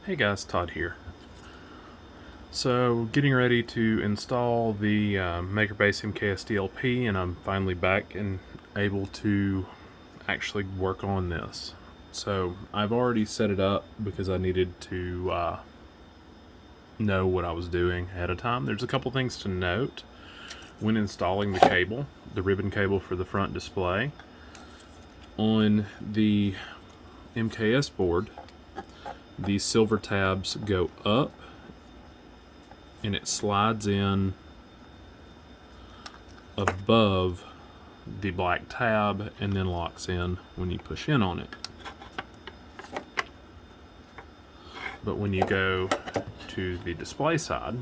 Hey guys, Todd here. So, getting ready to install the MakerBase MKS DLP, and I'm finally back and able to actually work on this. So, I've already set it up because I needed to know what I was doing ahead of time. There's a couple things to note when installing the cable, the ribbon cable for the front display. On the MKS board, these silver tabs go up and it slides in above the black tab and then locks in when you push in on it. But when you go to the display side,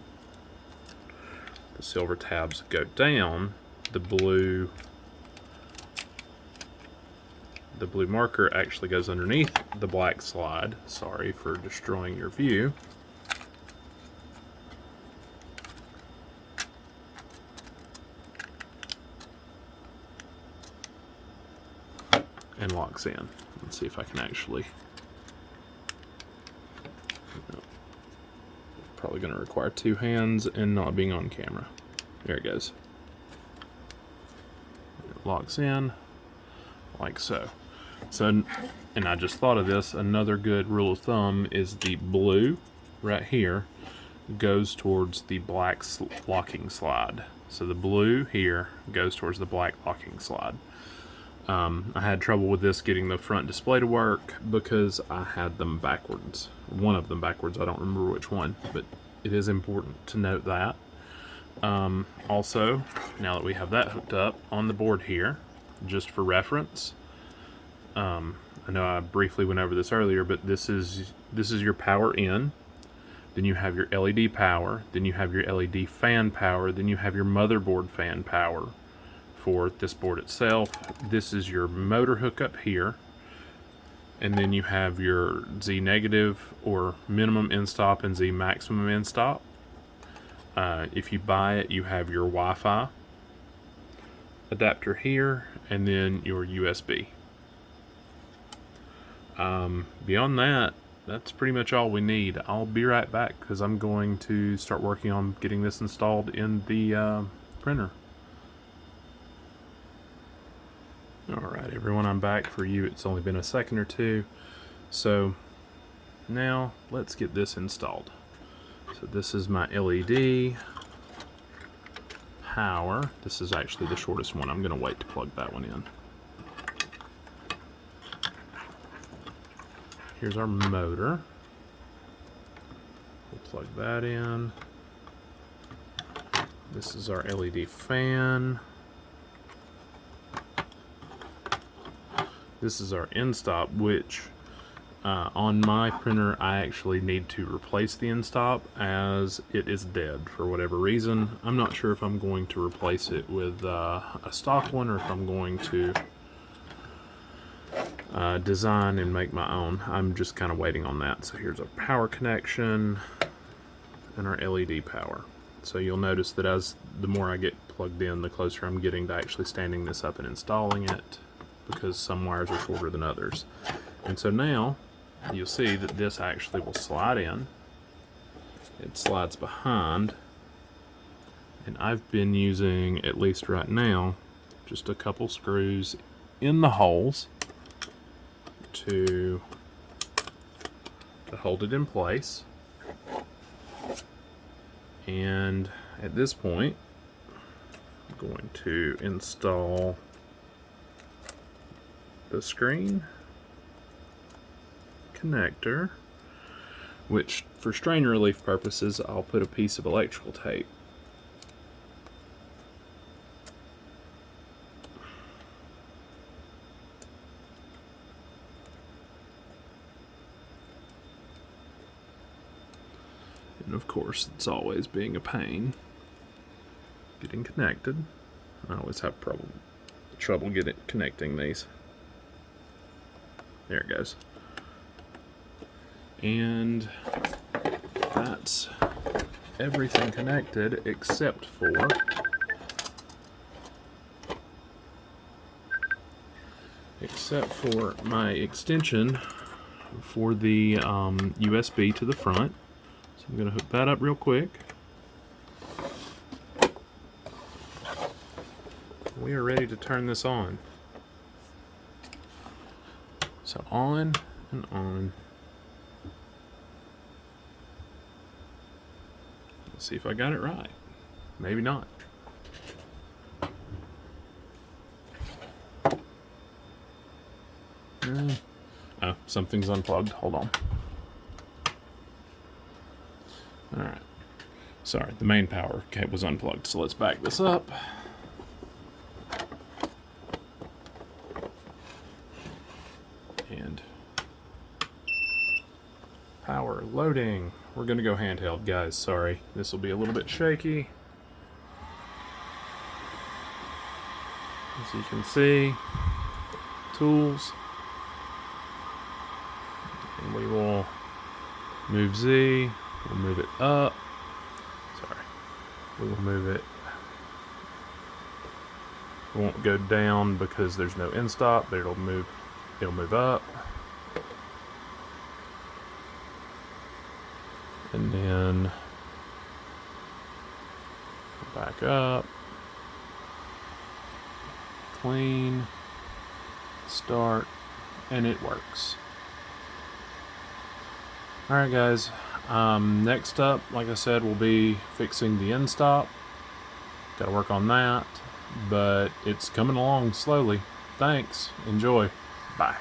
the silver tabs go down, the blue marker actually goes underneath the black slide. Sorry for destroying your view. And locks in. Let's see if I can actually. Probably going to require two hands and not being on camera. There it goes. It locks in like so. So, and I just thought of this, another good rule of thumb is the blue right here goes towards the black locking slide. So the blue here goes towards the black locking slide. I had trouble with this getting the front display to work because I had them backwards. One of them backwards, I don't remember which one, but it is important to note that. Also, now that we have that hooked up on the board here, just for reference, I know I briefly went over this earlier, but this is your power in. Then you have your LED power, then you have your LED fan power, then you have your motherboard fan power for this board itself. This is your motor hookup here, and then you have your Z negative or minimum end stop and Z maximum end stop. If you buy it, you have your Wi-Fi adapter here, and then your USB. Beyond that, that's pretty much all we need. I'll be right back because I'm going to start working on getting this installed in the printer. Alright everyone, I'm back for you. It's only been a second or two. So now let's get this installed. So this is my LED power. This is actually the shortest one. I'm going to wait to plug that one in. Here's our motor. We'll plug that in. This is our LED fan. This is our end stop, which on my printer I actually need to replace the end stop as it is dead for whatever reason. I'm not sure if I'm going to replace it with a stock one or if I'm going to design and make my own. I'm just kind of waiting on that. So here's our power connection and our LED power. So you'll notice that as the more I get plugged in, the closer I'm getting to actually standing this up and installing it, because some wires are shorter than others. And so now you'll see that this actually will slide in. It slides behind, and I've been using, at least right now, just a couple screws in the holes to hold it in place. And at this point, I'm going to install the screen connector, which for strain relief purposes I'll put a piece of electrical tape. And of course it's always being a pain getting connected. I always have trouble connecting these. There it goes. And that's everything connected except for my extension for the USB to the front. So I'm going to hook that up real quick. We are ready to turn this on. So on and on. Let's see if I got it right. Maybe not. Oh, something's unplugged. Hold on. Alright. Sorry, the main power cable was unplugged, so let's back this up. And power loading. We're going to go handheld, guys. Sorry, this will be a little bit shaky. As you can see, tools. And we will move Z, we'll move it up. Sorry, we will move it. It won't go down because there's no end stop, but it'll move up. And then back up. Clean, start, and it works. Alright guys, next up, like I said, we'll be fixing the end stop. Gotta work on that, but it's coming along slowly. Thanks, enjoy, bye.